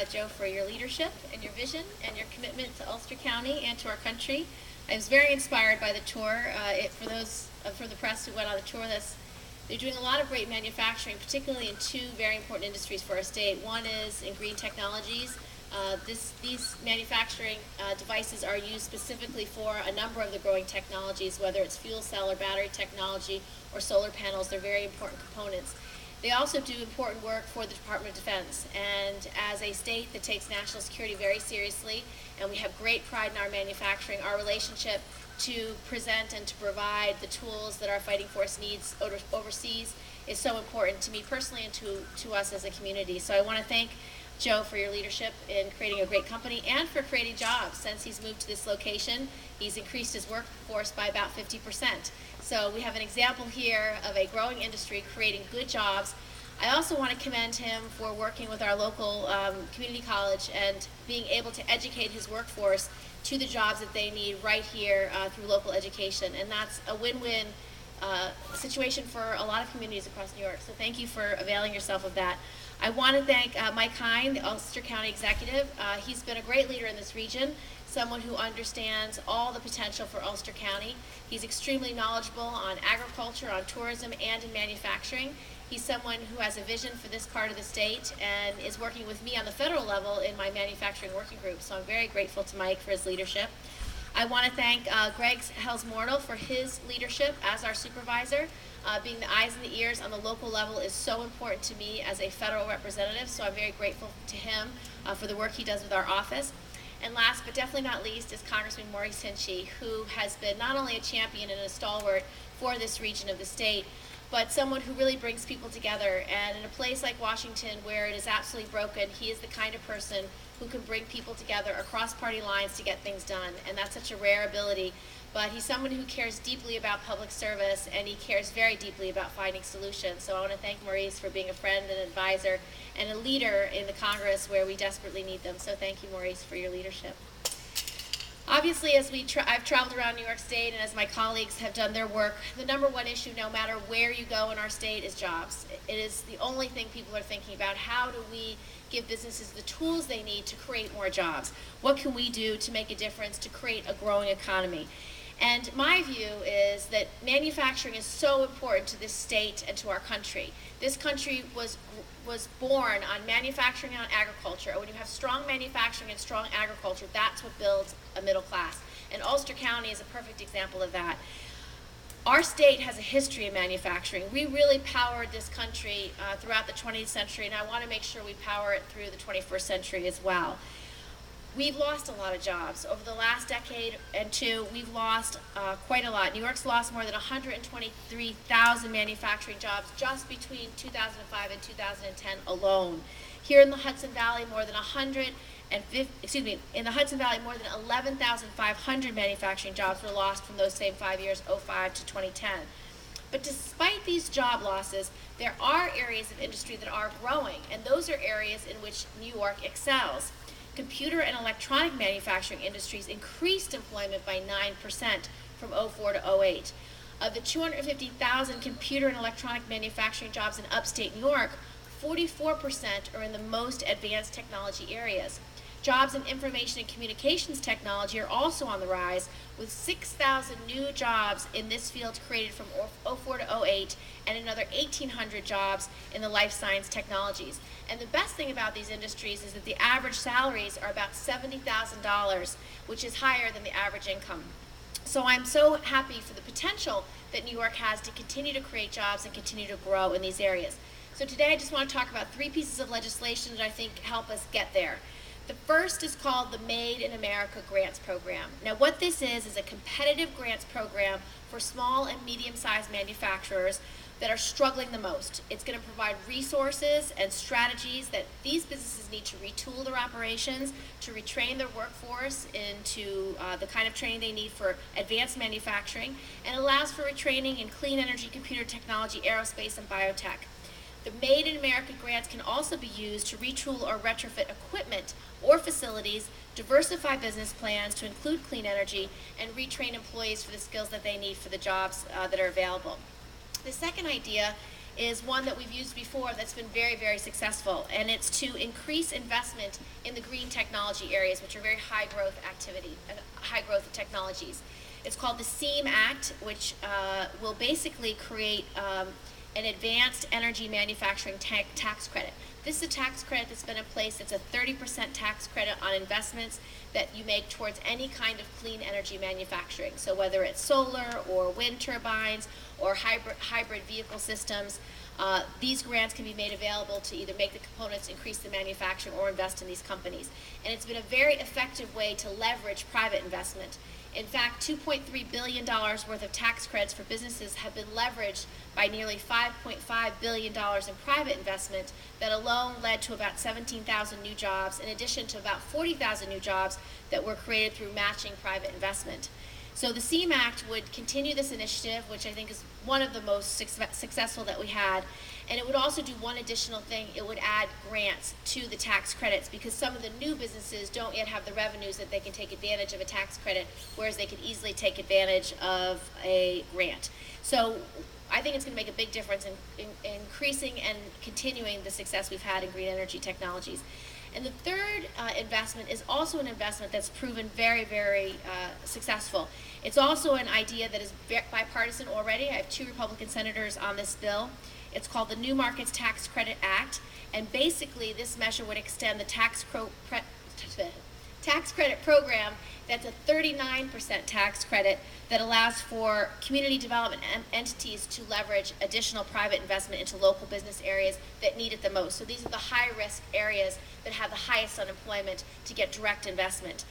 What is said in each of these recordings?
Joe, for your leadership and your vision and your commitment to Ulster County and to our country. I was very inspired by the tour. For those for the press who went on the tour, they're doing a lot of great manufacturing, particularly in two very important industries for our state. One is in green technologies. These manufacturing devices are used specifically for a number of the growing technologies, whether it's fuel cell or battery technology or solar panels. They're very important components. They also do important work for the Department of Defense, and as a state that takes national security very seriously, and we have great pride in our manufacturing, our relationship to present and to provide the tools that our fighting force needs overseas is so important to me personally and to us as a community. So I want to thank Joe for your leadership in creating a great company and for creating jobs. Since he's moved to this location, he's increased his workforce by about 50%. So we have an example here of a growing industry creating good jobs. I also want to commend him for working with our local community college and being able to educate his workforce to the jobs that they need right here through local education. And that's a win-win situation for a lot of communities across New York. So thank you for availing yourself of that. I want to thank Mike Hein, the Ulster County Executive. He's been a great leader in this region, someone who understands all the potential for Ulster County. He's extremely knowledgeable on agriculture, on tourism, and in manufacturing. He's someone who has a vision for this part of the state and is working with me on the federal level in my manufacturing working group. So I'm very grateful to Mike for his leadership. I want to thank Greg Helsmortal for his leadership as our supervisor. Being the eyes and the ears on the local level is so important to me as a federal representative, so I'm very grateful to him for the work he does with our office. And last but definitely not least is Congressman Maurice Hinchey, who has been not only a champion and a stalwart for this region of the state, but someone who really brings people together. And in a place like Washington where it is absolutely broken, he is the kind of person who can bring people together across party lines to get things done. And that's such a rare ability. But he's someone who cares deeply about public service, and he cares very deeply about finding solutions. So I want to thank Maurice for being a friend and advisor and a leader in the Congress where we desperately need them. So thank you, Maurice, for your leadership. Obviously, as I've traveled around New York State and as my colleagues have done their work, the number one issue, no matter where you go in our state, is jobs. It is the only thing people are thinking about. How do we give businesses the tools they need to create more jobs? What can we do to make a difference to create a growing economy? And my view is that manufacturing is so important to this state and to our country. This country was born on manufacturing and on agriculture. And when you have strong manufacturing and strong agriculture, that's what builds a middle class. And Ulster County is a perfect example of that. Our state has a history of manufacturing. We really powered this country throughout the 20th century, and I want to make sure we power it through the 21st century as well. We've lost a lot of jobs. Over the last decade and two, we've lost quite a lot. New York's lost more than 123,000 manufacturing jobs just between 2005 and 2010 alone. Here in the Hudson Valley, more than 11,500 manufacturing jobs were lost from those same 5 years, 05 to 2010. But despite these job losses, there are areas of industry that are growing, and those are areas in which New York excels. Computer and electronic manufacturing industries increased employment by 9% from 04 to 08. Of the 250,000 computer and electronic manufacturing jobs in upstate New York, 44% are in the most advanced technology areas. Jobs in information and communications technology are also on the rise, with 6,000 new jobs in this field created from 04 to 08, and another 1,800 jobs in the life science technologies. And the best thing about these industries is that the average salaries are about $70,000, which is higher than the average income. So I'm so happy for the potential that New York has to continue to create jobs and continue to grow in these areas. So today I just want to talk about 3 pieces of legislation that I think help us get there. The first is called the Made in America Grants Program. Now what this is a competitive grants program for small and medium-sized manufacturers that are struggling the most. It's going to provide resources and strategies that these businesses need to retool their operations, to retrain their workforce into the kind of training they need for advanced manufacturing, and allows for retraining in clean energy, computer technology, aerospace, and biotech. The Made in America grants can also be used to retool or retrofit equipment or facilities, diversify business plans to include clean energy, and retrain employees for the skills that they need for the jobs that are available. The second idea is one that we've used before that's been very, very successful, and it's to increase investment in the green technology areas, which are very high growth high growth technologies. It's called the SEAM Act, which will basically create an advanced energy manufacturing tax credit. This is a tax credit that's been in place. It's a 30% tax credit on investments that you make towards any kind of clean energy manufacturing. So whether it's solar or wind turbines or hybrid vehicle systems, these grants can be made available to either make the components, increase the manufacturing, or invest in these companies. And it's been a very effective way to leverage private investment. In fact, $2.3 billion worth of tax credits for businesses have been leveraged by nearly $5.5 billion in private investment that alone led to about 17,000 new jobs, in addition to about 40,000 new jobs that were created through matching private investment. So the SEAM Act would continue this initiative, which I think is one of the most successful that we had. And it would also do one additional thing. It would add grants to the tax credits, because some of the new businesses don't yet have the revenues that they can take advantage of a tax credit, whereas they could easily take advantage of a grant. So I think it's going to make a big difference in increasing and continuing the success we've had in green energy technologies. And the third investment is also an investment that's proven very, very successful. It's also an idea that is bipartisan already. I have 2 Republican senators on this bill. It's called the New Markets Tax Credit Act, and basically this measure would extend the tax credit program that's a 39% tax credit that allows for community development entities to leverage additional private investment into local business areas that need it the most. So these are the high-risk areas that have the highest unemployment to get direct investment.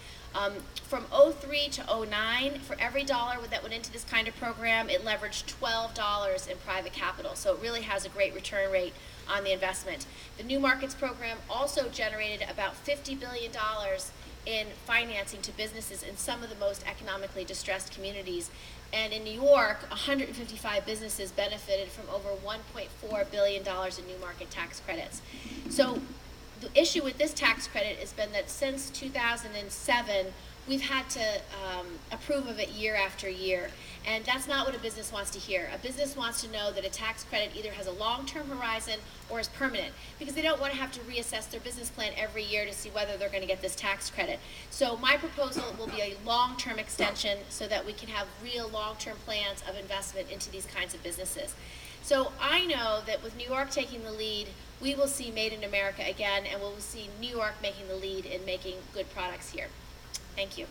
From 2003 to 2009, for every dollar that went into this kind of program, it leveraged $12 in private capital. So it really has a great return rate on the investment. The New Markets program also generated about $50 billion in financing to businesses in some of the most economically distressed communities. And in New York, 155 businesses benefited from over $1.4 billion in new market tax credits. So the issue with this tax credit has been that since 2007, we've had to approve of it year after year. And that's not what a business wants to hear. A business wants to know that a tax credit either has a long-term horizon or is permanent, because they don't want to have to reassess their business plan every year to see whether they're going to get this tax credit. So my proposal will be a long-term extension so that we can have real long-term plans of investment into these kinds of businesses. So I know that with New York taking the lead, we will see Made in America again, and we'll see New York making the lead in making good products here. Thank you.